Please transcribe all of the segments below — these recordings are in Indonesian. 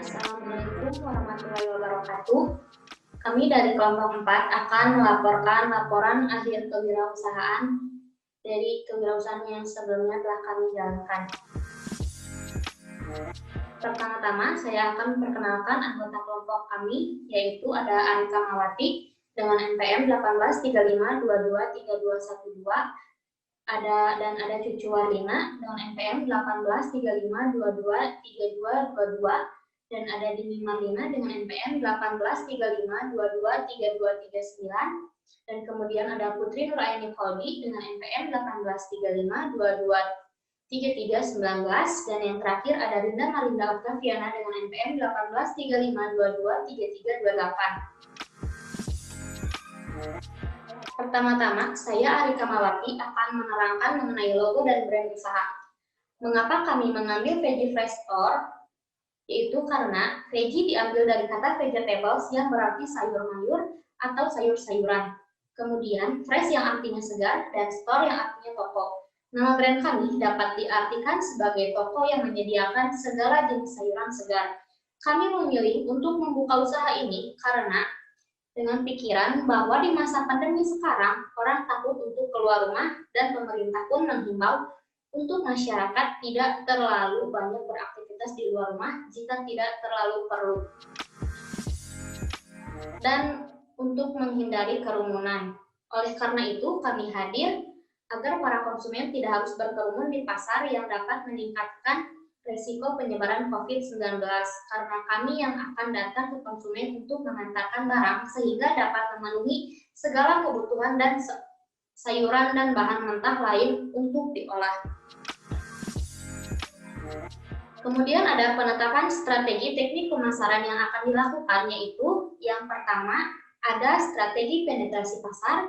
Assalamualaikum warahmatullahi wabarakatuh. Kami dari kelompok 4 akan melaporkan laporan akhir kewirausahaan dari kewirausahaan yang sebelumnya telah kami jalankan. Pertama-tama, saya akan memperkenalkan anggota kelompok kami, yaitu ada Arika Mawati dengan NPM 1835223212, ada Cucu Warlina dengan NPM 1835223222, dan ada Dini Marlina dengan NPM 1835223239, dan kemudian ada Putri Nuraini Kolbi dengan NPM 1835223319, dan yang terakhir ada Rinda Marinda Octaviana dengan NPM 1835223328. Pertama-tama, saya Arika Mawati akan menerangkan mengenai logo dan brand usaha. Mengapa kami mengambil Veggie Fresh Store? Yaitu karena veggie diambil dari kata vegetables yang berarti sayur-mayur atau sayur-sayuran. Kemudian fresh yang artinya segar dan store yang artinya toko. Nama brand kami dapat diartikan sebagai toko yang menyediakan segala jenis sayuran segar. Kami memilih untuk membuka usaha ini karena dengan pikiran bahwa di masa pandemi sekarang orang takut untuk keluar rumah dan pemerintah pun menghimbau untuk masyarakat tidak terlalu banyak beraktivitas di luar rumah jika tidak terlalu perlu. Dan untuk menghindari kerumunan. Oleh karena itu, kami hadir agar para konsumen tidak harus berkerumun di pasar yang dapat meningkatkan risiko penyebaran COVID-19, karena kami yang akan datang ke konsumen untuk mengantarkan barang sehingga dapat memenuhi segala kebutuhan dan sayuran dan bahan mentah lain untuk diolah. Kemudian ada penetapan strategi teknik pemasaran yang akan dilakukan, yaitu yang pertama ada strategi penetrasi pasar.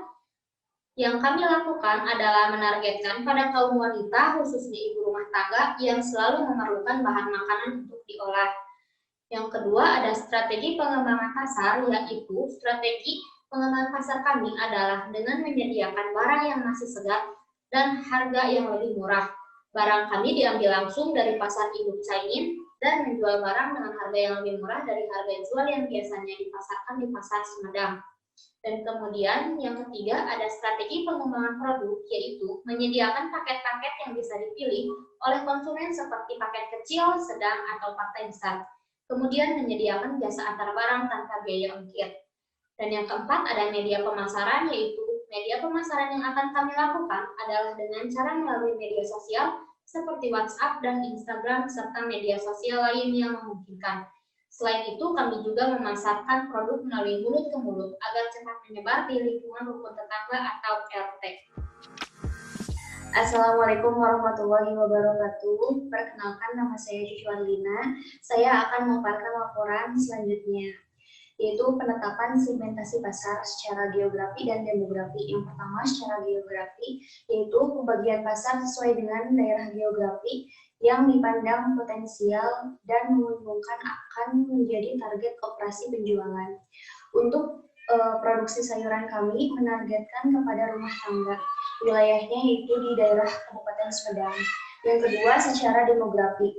Yang kami lakukan adalah menargetkan pada kaum wanita, khususnya ibu rumah tangga yang selalu memerlukan bahan makanan untuk diolah. Yang kedua ada strategi pengembangan pasar, yaitu strategi pengembangan pasar kami adalah dengan menyediakan barang yang masih segar dan harga yang lebih murah. Barang kami diambil langsung dari pasar induk Cainin dan menjual barang dengan harga yang lebih murah dari harga jual yang biasanya dipasarkan di pasar Sumedang. Dan kemudian yang ketiga ada strategi pengembangan produk, yaitu menyediakan paket-paket yang bisa dipilih oleh konsumen seperti paket kecil, sedang, atau paket besar. Kemudian menyediakan jasa antar barang tanpa biaya ongkir. Dan yang keempat ada media pemasaran, yaitu media pemasaran yang akan kami lakukan adalah dengan cara melalui media sosial seperti WhatsApp dan Instagram serta media sosial lain yang memungkinkan. Selain itu, kami juga memasarkan produk melalui mulut ke mulut agar cepat menyebar di lingkungan rukun tetangga atau RT. Assalamualaikum warahmatullahi wabarakatuh. Perkenalkan, nama saya Cucu Warlina. Saya akan memaparkan laporan selanjutnya, yaitu penetapan segmentasi pasar secara geografi dan demografi. Yang pertama secara geografi, yaitu pembagian pasar sesuai dengan daerah geografi yang dipandang potensial dan menguntungkan akan menjadi target operasi penjualan. Untuk produksi sayuran kami menargetkan kepada rumah tangga. Wilayahnya yaitu di daerah Kabupaten Sumedang. Yang kedua secara demografi.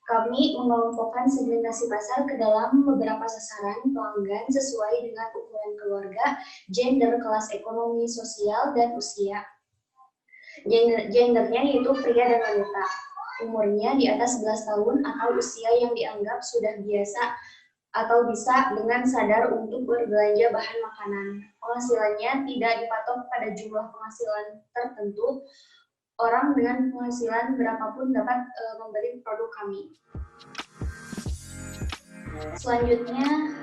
Kami mengelompokkan segmentasi pasar ke dalam beberapa sasaran pelanggan sesuai dengan ukuran keluarga, gender, kelas ekonomi, sosial, dan usia. Gendernya yaitu pria dan wanita. Umurnya di atas 11 tahun atau usia yang dianggap sudah biasa atau bisa dengan sadar untuk berbelanja bahan makanan. Penghasilannya tidak dipatok pada jumlah penghasilan tertentu. Orang dengan penghasilan berapapun dapat membeli produk kami. Selanjutnya,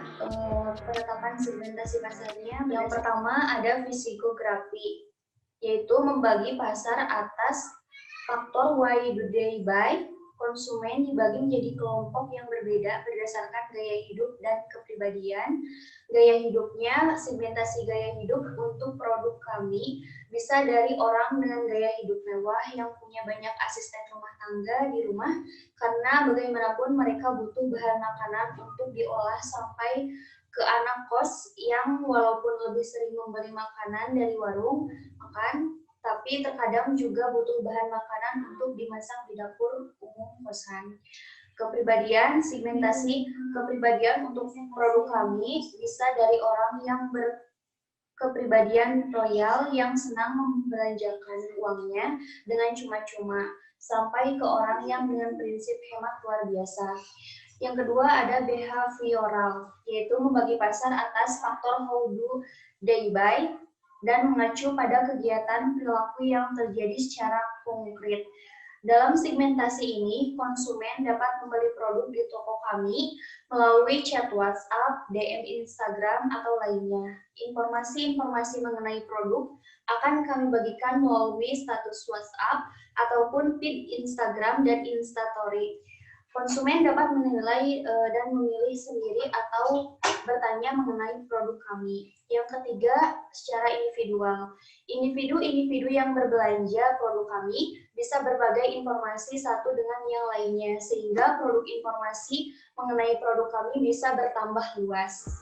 penetapan segmentasi pasarnya. Yang pertama ada fisikografi, yaitu membagi pasar atas faktor why do they buy. Konsumen dibagi menjadi kelompok yang berbeda berdasarkan gaya hidup dan kepribadian. Gaya hidupnya, segmentasi gaya hidup untuk produk kami bisa dari orang dengan gaya hidup mewah yang punya banyak asisten rumah tangga di rumah, karena bagaimanapun mereka butuh bahan makanan untuk diolah, sampai ke anak kos yang walaupun lebih sering membeli makanan dari warung makan, tapi terkadang juga butuh bahan makanan untuk dimasak di dapur umum kosan. Kepribadian, segmentasi kepribadian untuk produk kami bisa dari orang yang berkepribadian royal yang senang membelanjakan uangnya dengan cuma-cuma, sampai ke orang yang dengan prinsip hemat luar biasa. Yang kedua ada behavioral, yaitu membagi pasar atas faktor how do they buy dan mengacu pada kegiatan perilaku yang terjadi secara konkret. Dalam segmentasi ini, konsumen dapat membeli produk di toko kami melalui chat WhatsApp, DM Instagram, atau lainnya. Informasi-informasi mengenai produk akan kami bagikan melalui status WhatsApp ataupun feed Instagram dan Instastory. Konsumen dapat menilai dan memilih sendiri atau bertanya mengenai produk kami. Yang ketiga, secara individual. Individu-individu yang berbelanja produk kami bisa berbagai informasi satu dengan yang lainnya, sehingga produk informasi mengenai produk kami bisa bertambah luas.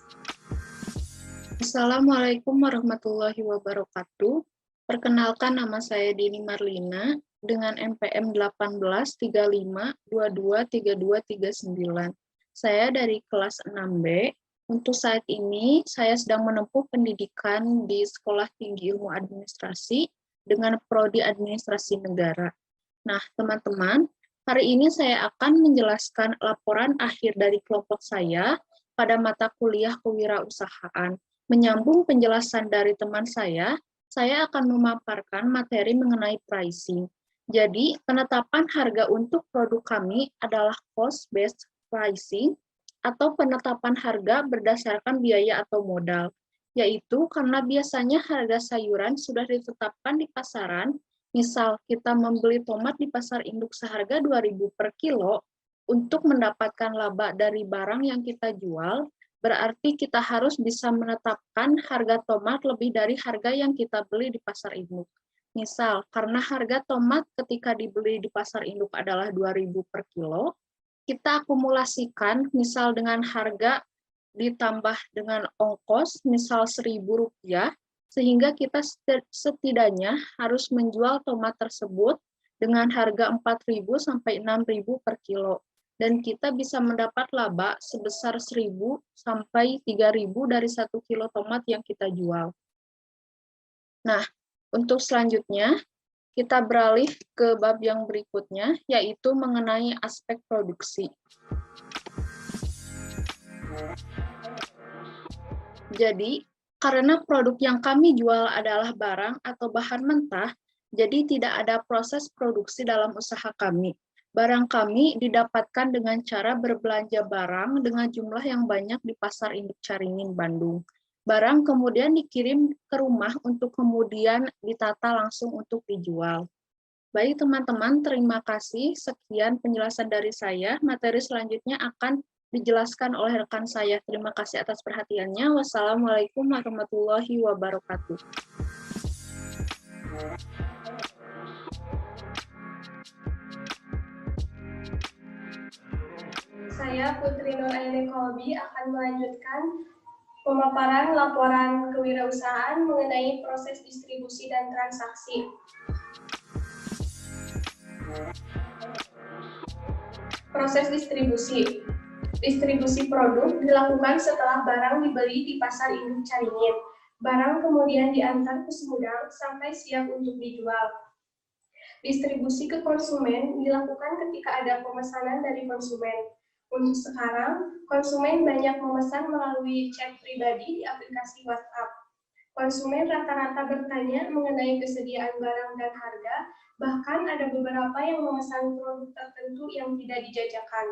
Assalamualaikum warahmatullahi wabarakatuh. Perkenalkan, nama saya Dini Marlina dengan NPM 1835223239. Saya dari kelas 6B. Untuk saat ini, saya sedang menempuh pendidikan di Sekolah Tinggi Ilmu Administrasi dengan Prodi Administrasi Negara. Nah, teman-teman, hari ini saya akan menjelaskan laporan akhir dari kelompok saya pada mata kuliah kewirausahaan. Menyambung penjelasan dari teman saya akan memaparkan materi mengenai pricing. Jadi, penetapan harga untuk produk kami adalah cost-based pricing, atau penetapan harga berdasarkan biaya atau modal, yaitu karena biasanya harga sayuran sudah ditetapkan di pasaran. Misal kita membeli tomat di pasar induk seharga 2.000 per kilo, untuk mendapatkan laba dari barang yang kita jual, berarti kita harus bisa menetapkan harga tomat lebih dari harga yang kita beli di pasar induk. Misal, karena harga tomat ketika dibeli di pasar induk adalah 2.000 per kilo, kita akumulasikan misal dengan harga ditambah dengan ongkos, misal Rp1.000, sehingga kita setidaknya harus menjual tomat tersebut dengan harga Rp4.000 sampai Rp6.000 per kilo. Dan kita bisa mendapat laba sebesar Rp1.000 sampai Rp3.000 dari 1 kilo tomat yang kita jual. Nah, untuk selanjutnya, kita beralih ke bab yang berikutnya, yaitu mengenai aspek produksi. Jadi, karena produk yang kami jual adalah barang atau bahan mentah, jadi tidak ada proses produksi dalam usaha kami. Barang kami didapatkan dengan cara berbelanja barang dengan jumlah yang banyak di Pasar Induk Caringin, Bandung. Barang kemudian dikirim ke rumah untuk kemudian ditata langsung untuk dijual. Baik teman-teman, terima kasih. Sekian penjelasan dari saya. Materi selanjutnya akan dijelaskan oleh rekan saya. Terima kasih atas perhatiannya. Wassalamualaikum warahmatullahi wabarakatuh. Saya Putri Nuraini Kolbi akan melanjutkan pemaparan laporan kewirausahaan mengenai proses distribusi dan transaksi. Proses distribusi. Distribusi produk dilakukan setelah barang dibeli di Pasar Induk Caringin. Barang kemudian diantar ke Sumedang sampai siap untuk dijual. Distribusi ke konsumen dilakukan ketika ada pemesanan dari konsumen. Untuk sekarang, konsumen banyak memesan melalui chat pribadi di aplikasi WhatsApp. Konsumen rata-rata bertanya mengenai kesediaan barang dan harga, bahkan ada beberapa yang memesan produk tertentu yang tidak dijajakan,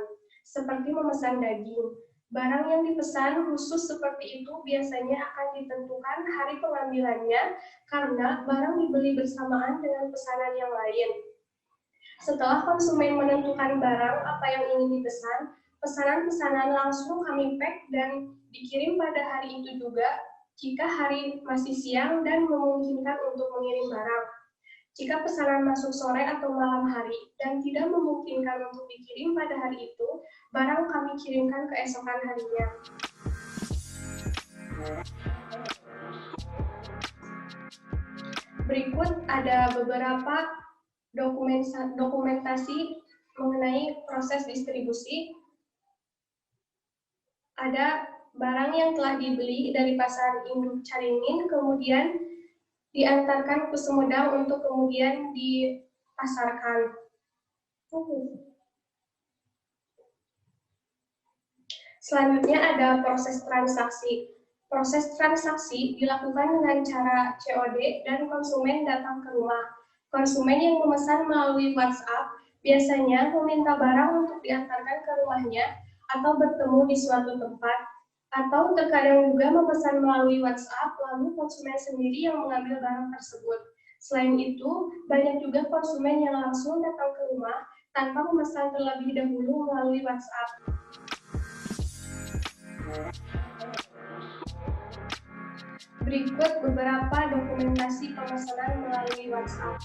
seperti memesan daging. Barang yang dipesan khusus seperti itu biasanya akan ditentukan hari pengambilannya karena barang dibeli bersamaan dengan pesanan yang lain. Setelah konsumen menentukan barang apa yang ingin dipesan, pesanan-pesanan langsung kami pack dan dikirim pada hari itu juga jika hari masih siang dan memungkinkan untuk mengirim barang. Jika pesanan masuk sore atau malam hari dan tidak memungkinkan untuk dikirim pada hari itu, barang kami kirimkan keesokan harinya. Berikut ada beberapa dokumentasi mengenai proses distribusi. Ada barang yang telah dibeli dari pasar induk Caringin, kemudian diantarkan ke Sumedang untuk kemudian dipasarkan. Selanjutnya ada proses transaksi. Proses transaksi dilakukan dengan cara COD dan konsumen datang ke rumah. Konsumen yang memesan melalui WhatsApp biasanya meminta barang untuk diantarkan ke rumahnya atau bertemu di suatu tempat, atau terkadang juga memesan melalui WhatsApp lalu konsumen sendiri yang mengambil barang tersebut. Selain itu, banyak juga konsumen yang langsung datang ke rumah tanpa memesan terlebih dahulu melalui WhatsApp. Berikut beberapa dokumentasi pemesanan melalui WhatsApp.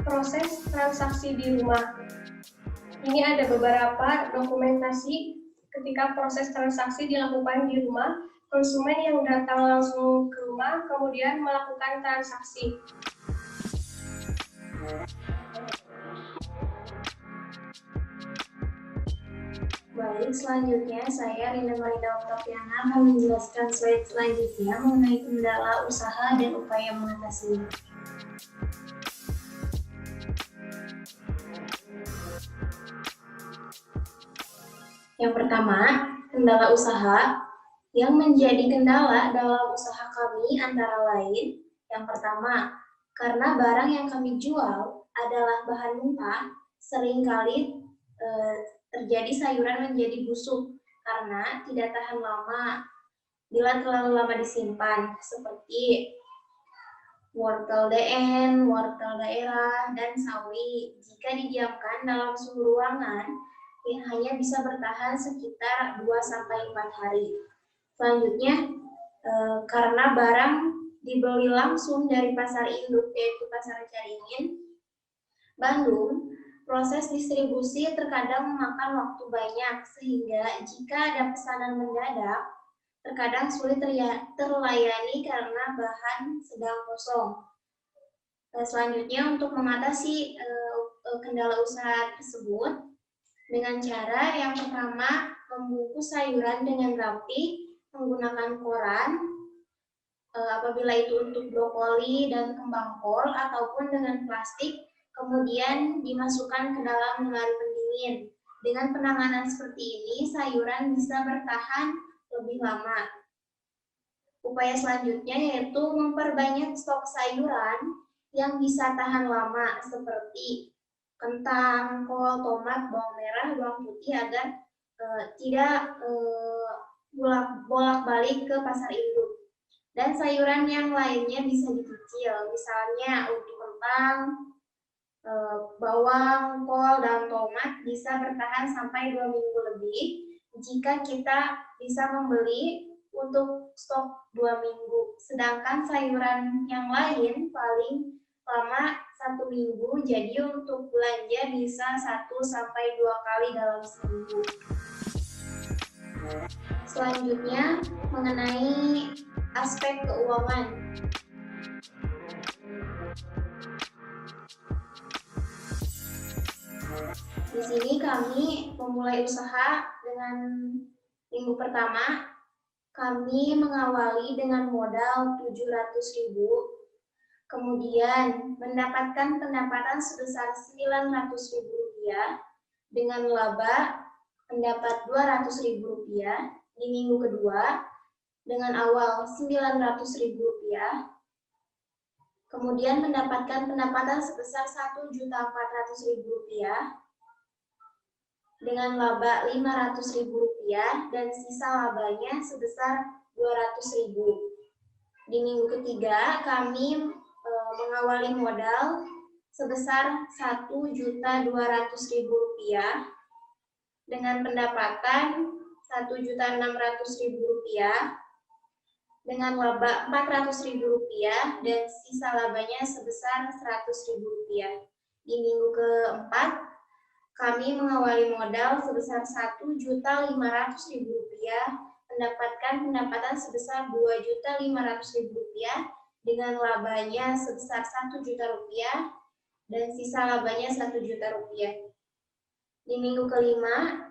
Proses transaksi di rumah. Ini ada beberapa dokumentasi ketika proses transaksi dilakukan di rumah. Konsumen yang datang langsung ke rumah kemudian melakukan transaksi. Baik, selanjutnya saya Rinda Marida Oktaviana akan menjelaskan slide selanjutnya mengenai kendala usaha dan upaya mengatasinya. Yang pertama, kendala usaha. Yang menjadi kendala dalam usaha kami antara lain, yang pertama, karena barang yang kami jual adalah bahan mentah, seringkali terjadi sayuran menjadi busuk karena tidak tahan lama bila terlalu lama disimpan, seperti wortel DN, wortel daerah, dan sawi. Jika didiamkan dalam suhu ruangan, hanya bisa bertahan sekitar 2-4 hari. Selanjutnya, karena barang dibeli langsung dari pasar induk, yaitu Pasar Caringin, Bandung, proses distribusi terkadang memakan waktu banyak, sehingga jika ada pesanan mendadak, terkadang sulit terlayani karena bahan sedang kosong. Selanjutnya, untuk mengatasi kendala usaha tersebut, dengan cara yang pertama, membungkus sayuran dengan rapi, menggunakan koran, apabila itu untuk brokoli dan kembang kol, ataupun dengan plastik, kemudian dimasukkan ke dalam lemari pendingin. Dengan penanganan seperti ini, sayuran bisa bertahan lebih lama. Upaya selanjutnya yaitu memperbanyak stok sayuran yang bisa tahan lama, seperti kentang, kol, tomat, bawang merah, bawang putih, agar tidak bolak-balik ke pasar induk. Dan sayuran yang lainnya bisa dicicil, misalnya untuk kentang, bawang, kol, dan tomat bisa bertahan sampai 2 minggu lebih jika kita bisa membeli untuk stok 2 minggu. Sedangkan sayuran yang lain paling lama 1 minggu, jadi untuk belanja bisa 1-2 kali dalam seminggu. Selanjutnya, mengenai aspek keuangan. Di sini kami memulai usaha dengan minggu pertama, kami mengawali dengan modal 700.000, kemudian mendapatkan pendapatan sebesar Rp900.000, dengan laba mendapat Rp200.000 di minggu kedua, dengan awal Rp900.000, kemudian mendapatkan pendapatan sebesar Rp1.400.000, dengan laba Rp500.000, dan sisa labanya sebesar Rp200.000. Di minggu ketiga, kami mengawali modal sebesar Rp1.200.000, dengan pendapatan Rp1.600.000, dengan laba Rp400.000, dan sisa labanya sebesar Rp100.000. Di minggu keempat, kami mengawali modal sebesar Rp1.500.000, mendapatkan pendapatan sebesar Rp2.500.000 dengan labanya sebesar Rp1.000.000 dan sisa labanya Rp1.000.000. Di minggu kelima,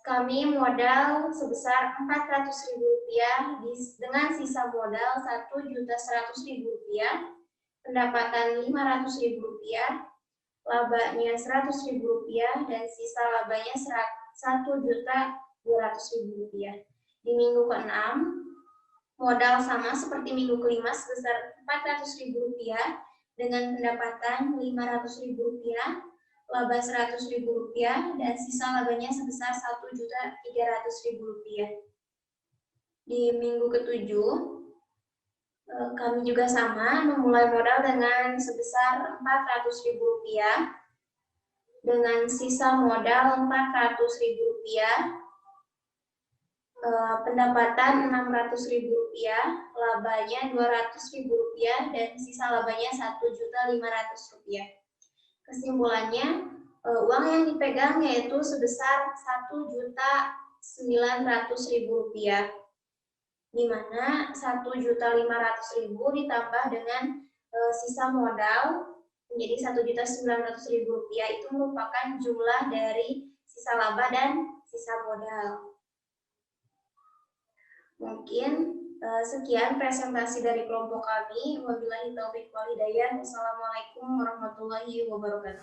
kami modal sebesar Rp400.000 dengan sisa modal Rp1.100.000, pendapatan Rp500.000, labanya Rp100.000 dan sisa labanya Rp1.200.000. Di minggu keenam, modal sama seperti minggu kelima sebesar Rp400.000 dengan pendapatan Rp500.000, laba Rp100.000 dan sisa labanya sebesar Rp1.300.000. Di minggu ketujuh, kami juga sama memulai modal dengan sebesar Rp400.000 dengan sisa modal Rp400.000, pendapatan Rp600.000, labanya Rp200.000 dan sisa labanya Rp1.500.000. Kesimpulannya, uang yang dipegang yaitu sebesar Rp1.900.000, di mana Rp1.500.000 ditambah dengan sisa modal menjadi Rp1.900.000 itu merupakan jumlah dari sisa laba dan sisa modal. Mungkin sekian presentasi dari kelompok kami. Wabillahi taufiq wal hidayah. Wassalamualaikum warahmatullahi wabarakatuh.